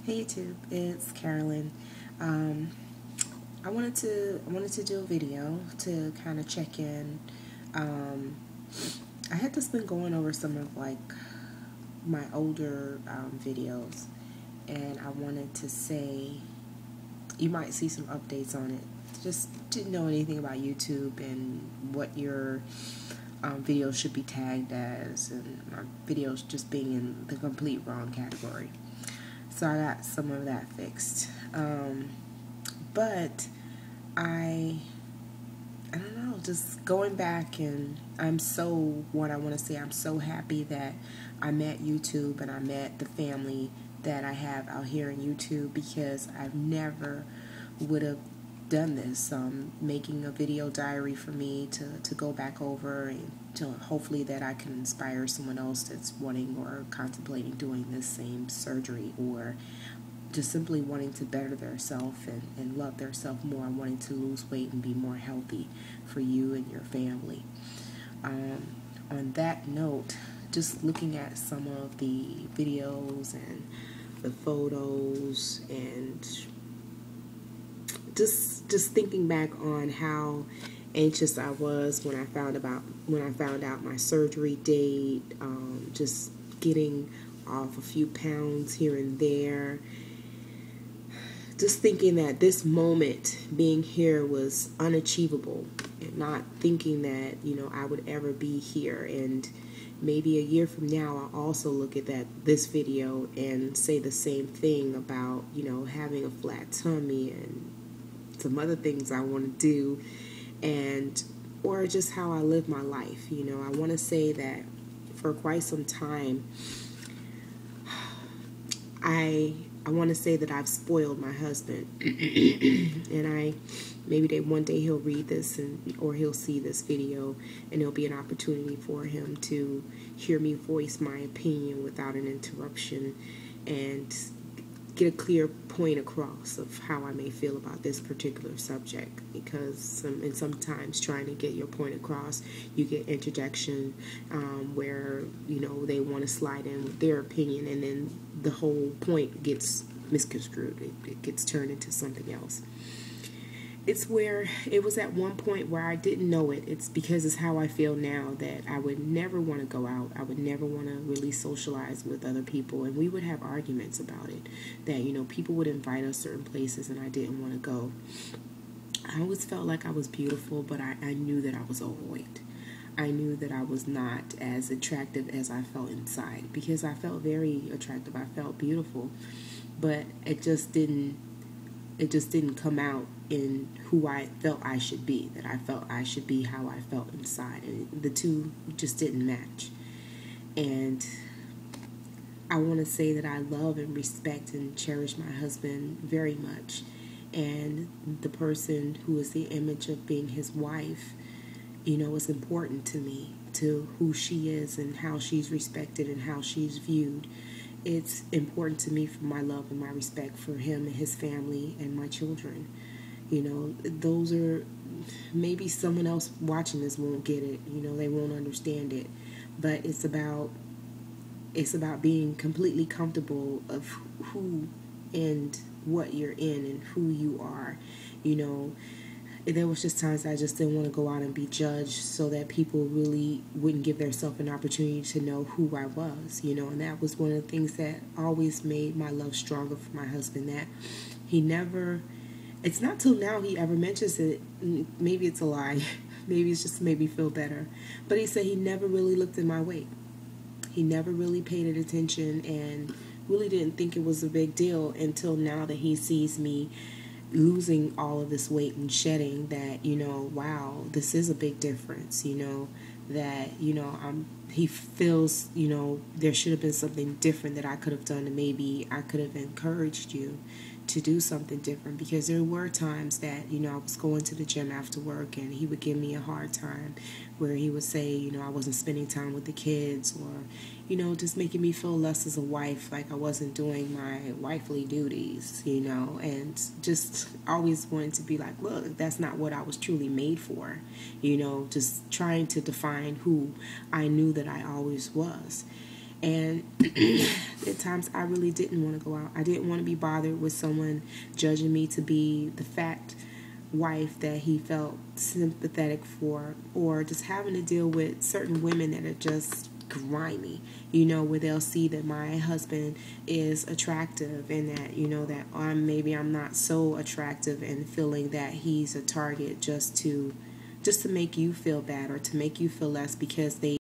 Hey YouTube, it's Carolyn. Um, I wanted to do a video to kind of check in. Um, I had just been going over some of my older videos, and I wanted to say you might see some updates on it. Just didn't know anything about YouTube and what your videos should be tagged as, and my videos just being in the complete wrong category. So I got some of that fixed. But I don't know, just going back, and I want to say, I'm so happy that I met YouTube and I met the family that I have out here in YouTube, because I've never would have done this. Making a video diary for me to go back over, and to hopefully that I can inspire someone else that's wanting or contemplating doing this same surgery, or just simply wanting to better themselves and love themselves more, wanting to lose weight and be more healthy for you and your family. On that note, just looking at some of the videos and the photos, and just thinking back on how anxious I was when I found out my surgery date, just getting off a few pounds here and there, just thinking that this moment being here was unachievable, and not thinking that, I would ever be here. And maybe a year from now, I'll also look at this video and say the same thing about, having a flat tummy and some other things I want to do, and or just how I live my life. I want to say that for quite some time, I want to say that I've spoiled my husband, and maybe one day he'll read this, or he'll see this video, and it'll be an opportunity for him to hear me voice my opinion without an interruption, and get a clear point across of how I may feel about this particular subject. Because sometimes trying to get your point across, you get interjection where they want to slide in with their opinion, and then the whole point gets misconstrued. It gets turned into something else. It's where it was at one point where I didn't know it. It's because it's how I feel now, that I would never want to go out. I would never want to really socialize with other people, and we would have arguments about it. That, people would invite us certain places and I didn't want to go. I always felt like I was beautiful, but I knew that I was overweight. I knew that I was not as attractive as I felt inside, because I felt very attractive. I felt beautiful, but it just didn't come out in who I felt I should be, that I felt I should be how I felt inside, and the two just didn't match. And I want to say that I love and respect and cherish my husband very much, and the person who is the image of being his wife, is important to me, to who she is and how she's respected and how she's viewed. It's important to me for my love and my respect for him and his family and my children. Those are, maybe someone else watching this won't get it. They won't understand it. But it's about being completely comfortable of who and what you're in and who you are. There was just times I just didn't want to go out and be judged, so that people really wouldn't give themselves an opportunity to know who I was, and that was one of the things that always made my love stronger for my husband, that he never, it's not till now he ever mentions it. Maybe it's a lie. Maybe it's just to make me feel better. But he said he never really looked at my weight. He never really paid it attention and really didn't think it was a big deal until now that he sees me losing all of this weight and shedding, that, wow, this is a big difference, that, he feels, there should have been something different that I could have done, and maybe I could have encouraged you to do something different. Because there were times that, I was going to the gym after work, and he would give me a hard time, where he would say, I wasn't spending time with the kids, or, just making me feel less as a wife, like I wasn't doing my wifely duties, and just always wanted to be like, look, that's not what I was truly made for, just trying to define who I knew that I always was. And at times I really didn't want to go out. I didn't want to be bothered with someone judging me to be the fat wife that he felt sympathetic for, or just having to deal with certain women that are just grimy, where they'll see that my husband is attractive and that, that I'm not so attractive, and feeling that he's a target just to make you feel bad or to make you feel less because they